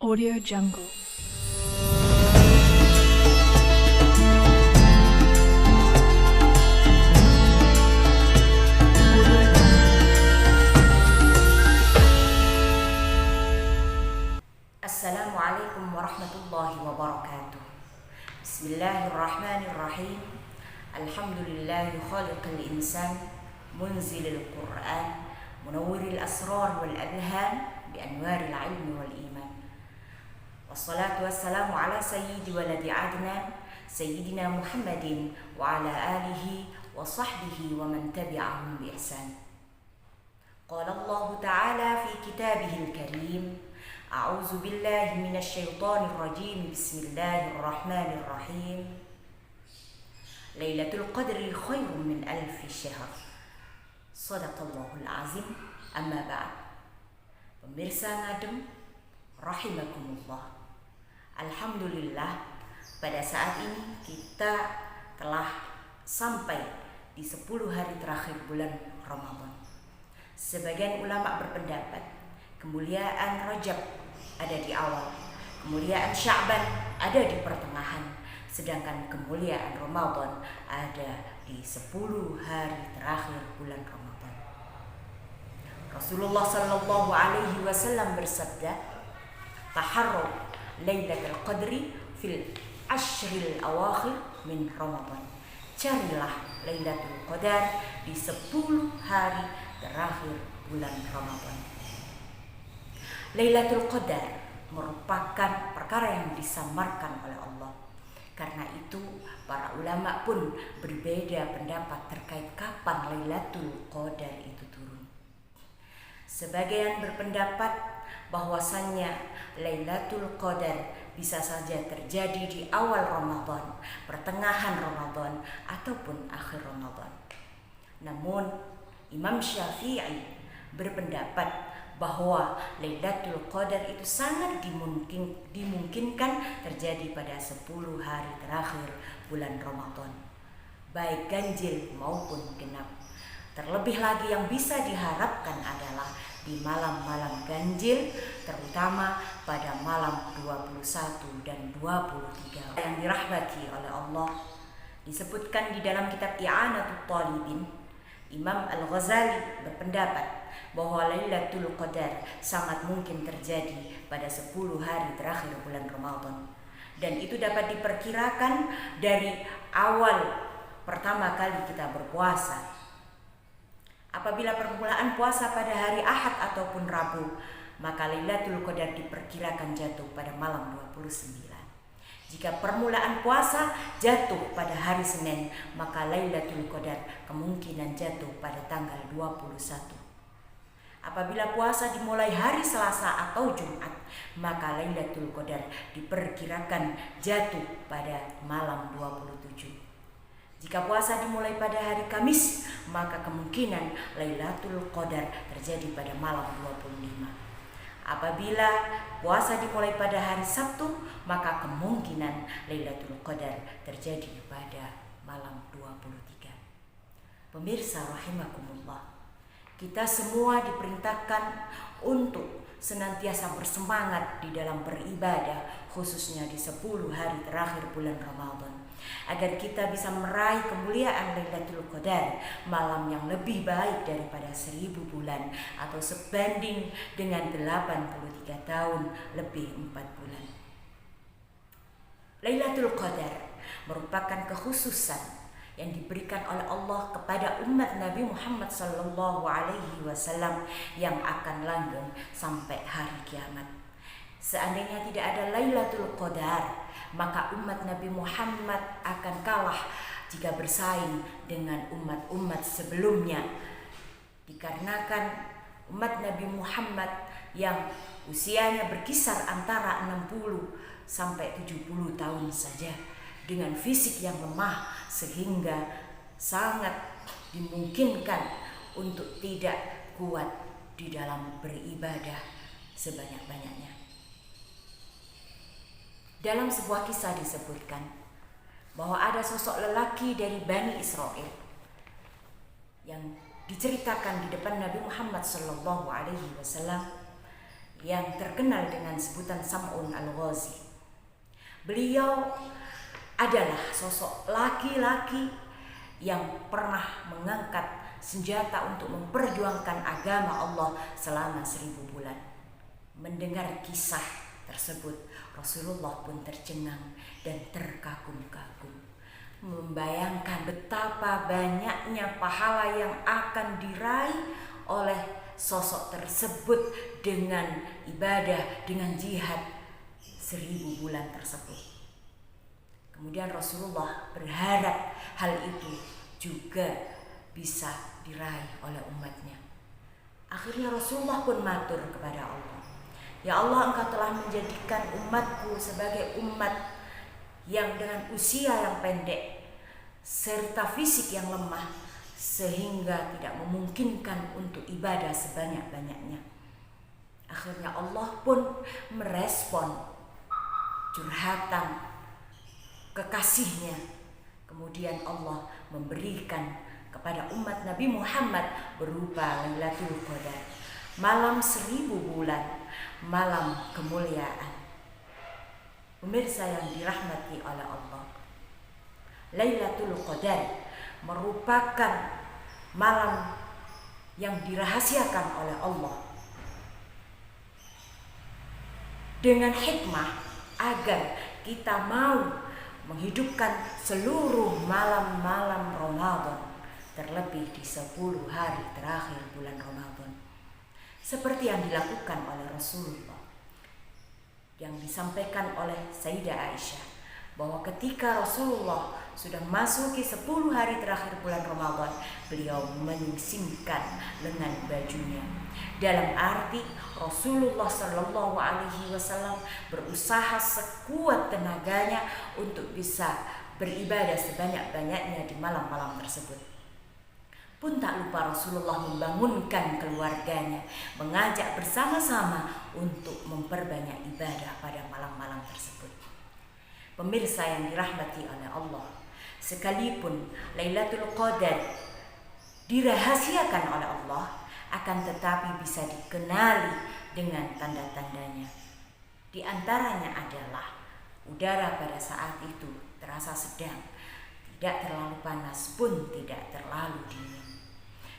Audio Jungle. Assalamualaikum warahmatullahi wabarakatuh. Bismillahirrahmanirrahim. Alhamdulillahi khaliqil insan, munzilil Qur'an, munawwiril asrar wal adhan bi anwaril ilmi wal iman. Wassalatu wassalamu ala sayyidi waladi adnan, sayyidina Muhammadin wa ala alihi wa sahbihi wa man tabi'ahum bi ihsan. Qala Allah ta'ala fi kitabihil karim, a'udzu billahi minasy syaithanir rajim. Bismillahirrahmanirrahim. Lailatul Qadri khairun min alfi syahr. Shadaqallahul azim. Amma ba'd. Pemirsa Ngadem rahimakumullah. Alhamdulillah, pada saat ini kita telah sampai di 10 hari terakhir bulan Ramadan. Sebagian ulama berpendapat kemuliaan Rajab ada di awal, kemuliaan Sya'ban ada di pertengahan, sedangkan kemuliaan Ramadan ada di 10 hari terakhir bulan Ramadan. Rasulullah sallallahu alaihi wasallam bersabda, "Taharru Lailatul Qadri fil ashril awakhir min Ramadan." Carilah Lailatul Qadar di 10 hari terakhir bulan Ramadan. Lailatul Qadar merupakan perkara yang disamarkan oleh Allah. Karena itu para ulama pun berbeda pendapat terkait kapan Lailatul Qadar itu turun. Sebagian berpendapat bahwasannya Lailatul Qadar bisa saja terjadi di awal Ramadan, pertengahan Ramadan, ataupun akhir Ramadan. Namun Imam Syafi'i berpendapat bahwa Lailatul Qadar itu sangat dimungkinkan terjadi pada 10 hari terakhir bulan Ramadan, baik ganjil maupun genap. Terlebih lagi yang bisa diharapkan adalah di malam-malam ganjil, terutama pada malam 21 dan 23 yang dirahmati oleh Allah. Disebutkan di dalam kitab I'anatul Talibin, Imam Al-Ghazali berpendapat bahwa Lailatul Qadar sangat mungkin terjadi pada 10 hari terakhir bulan Ramadan. Dan itu dapat diperkirakan dari awal pertama kali kita berpuasa. Apabila permulaan puasa pada hari Ahad ataupun Rabu, maka Lailatul Qadar diperkirakan jatuh pada malam 29. Jika permulaan puasa jatuh pada hari Senin, maka Lailatul Qadar kemungkinan jatuh pada tanggal 21. Apabila puasa dimulai hari Selasa atau Jumat, maka Lailatul Qadar diperkirakan jatuh pada malam 27. Jika puasa dimulai pada hari Kamis, maka kemungkinan Lailatul Qadar terjadi pada malam 25. Apabila puasa dimulai pada hari Sabtu, maka kemungkinan Lailatul Qadar terjadi pada malam 23. Pemirsa rahimakumullah, kita semua diperintahkan untuk senantiasa bersemangat di dalam beribadah, khususnya di 10 hari terakhir bulan Ramadan, agar kita bisa meraih kemuliaan Lailatul Qadar, malam yang lebih baik daripada 1000 bulan atau sebanding dengan 83 tahun lebih 4 bulan. Lailatul Qadar merupakan kekhususan yang diberikan oleh Allah kepada umat Nabi Muhammad sallallahu alaihi wasallam yang akan langgeng sampai hari kiamat. Seandainya tidak ada Lailatul Qadar, maka umat Nabi Muhammad akan kalah jika bersaing dengan umat-umat sebelumnya. Dikarenakan umat Nabi Muhammad yang usianya berkisar antara 60 sampai 70 tahun saja, dengan fisik yang lemah sehingga sangat dimungkinkan untuk tidak kuat di dalam beribadah sebanyak-banyaknya. Dalam sebuah kisah disebutkan bahwa ada sosok lelaki dari Bani Israel yang diceritakan di depan Nabi Muhammad SAW yang terkenal dengan sebutan Sam'un Al-Ghazi. Beliau adalah sosok laki-laki yang pernah mengangkat senjata untuk memperjuangkan agama Allah selama 1000 bulan. Mendengar kisah tersebut, Rasulullah pun tercengang dan terkagum-kagum, membayangkan betapa banyaknya pahala yang akan diraih oleh sosok tersebut dengan ibadah, dengan jihad 1000 bulan tersebut. Kemudian Rasulullah berharap hal itu juga bisa diraih oleh umatnya. Akhirnya Rasulullah pun matur kepada Allah, "Ya Allah, Engkau telah menjadikan umatku sebagai umat yang dengan usia yang pendek serta fisik yang lemah, sehingga tidak memungkinkan untuk ibadah sebanyak-banyaknya." Akhirnya Allah pun merespon curhatan kekasihnya. Kemudian Allah memberikan kepada umat Nabi Muhammad berupa Lailatul Qadar, malam 1000 bulan, malam kemuliaan. Pemirsa yang dirahmati oleh Allah, Lailatul Qadar merupakan malam yang dirahasiakan oleh Allah dengan hikmah agar kita mau menghidupkan seluruh malam-malam Ramadan, terlebih di 10 hari terakhir bulan Ramadan, seperti yang dilakukan oleh Rasulullah, yang disampaikan oleh Sayyidah Aisyah, bahwa ketika Rasulullah sudah masuki 10 hari terakhir bulan Ramadan, beliau menyingsingkan lengan bajunya. Dalam arti Rasulullah Shallallahu Alaihi Wasallam berusaha sekuat tenaganya untuk bisa beribadah sebanyak-banyaknya di malam-malam tersebut. Pun tak lupa Rasulullah membangunkan keluarganya, mengajak bersama-sama untuk memperbanyak ibadah pada malam-malam tersebut. Pemirsa yang dirahmati oleh Allah, sekalipun Lailatul Qadar dirahasiakan oleh Allah, akan tetapi bisa dikenali dengan tanda-tandanya. Di antaranya adalah udara pada saat itu terasa sedang, tidak terlalu panas pun tidak terlalu dingin.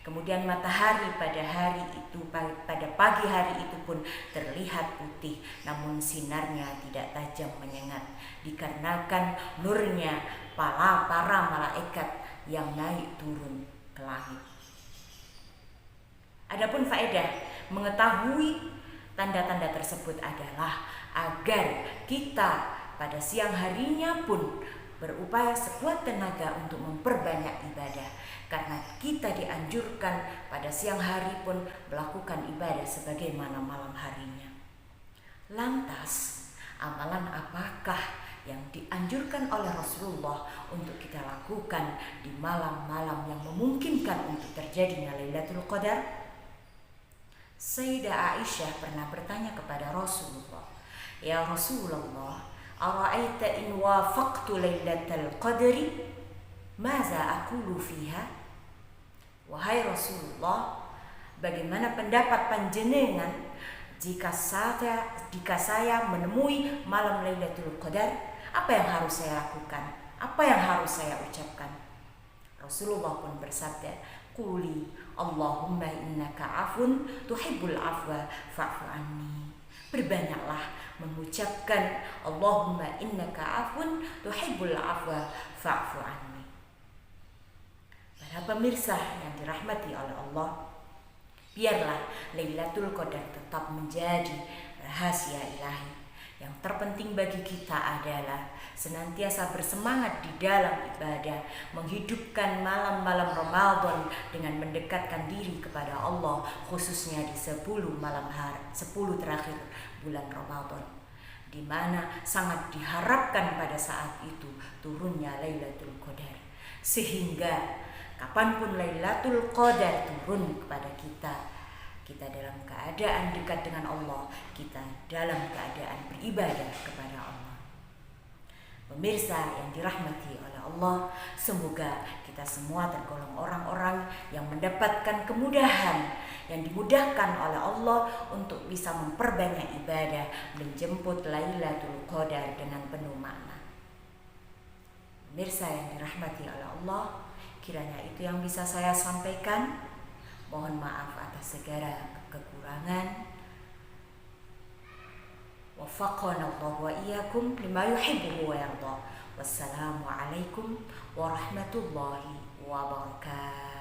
Kemudian matahari pada hari itu, pada pagi hari itu pun terlihat putih, namun sinarnya tidak tajam menyengat, dikarenakan nurnya para malaikat yang naik turun ke langit. Adapun faedah mengetahui tanda-tanda tersebut adalah agar kita pada siang harinya pun berupaya sekuat tenaga untuk memperbanyak ibadah, karena kita dianjurkan pada siang hari pun melakukan ibadah sebagaimana malam harinya. Lantas, amalan apakah yang dianjurkan oleh Rasulullah untuk kita lakukan di malam-malam yang memungkinkan untuk terjadinya Lailatul Qadar? Sayyidah Aisyah pernah bertanya kepada Rasulullah, "Ya Rasulullah, ara'aita in wafaqtu Lailatul Qadri, maza aqulu fiha?" Wahai Rasulullah, bagaimana pendapat panjenengan jika saya menemui malam Lailatul Qadar? Apa yang harus saya lakukan? Apa yang harus saya ucapkan? Rasulullah pun bersabda, "Quli Allahumma innaka afun tuhibbul afwa fa'fu anni." Berbanyaklah mengucapkan Allahumma innaka afun tuhibbul afwa fa'fu anni. Para pemirsa yang dirahmati oleh Allah, biarlah Lailatul Qadar tetap menjadi rahasia ilahi. Yang terpenting bagi kita adalah senantiasa bersemangat di dalam ibadah, menghidupkan malam-malam Ramadan dengan mendekatkan diri kepada Allah, khususnya di 10 terakhir bulan Ramadan, di mana sangat diharapkan pada saat itu turunnya Lailatul Qadar, sehingga kapanpun Lailatul Qadar turun kepada kita dalam keadaan dekat dengan Allah, kita dalam keadaan beribadah kepada Allah. Pemirsa yang dirahmati oleh Allah, semoga kita semua tergolong orang-orang yang mendapatkan kemudahan, yang dimudahkan oleh Allah untuk bisa memperbanyak ibadah, menjemput Lailatul Qadar dengan penuh makna. Pemirsa yang dirahmati oleh Allah, kiranya itu yang bisa saya sampaikan. Mohon maaf atas segala kekurangan. Waffaqana Allah wa iyyakum lima yuhibbu wa yarda. Wassalamualaikum warahmatullahi wabarakatuh.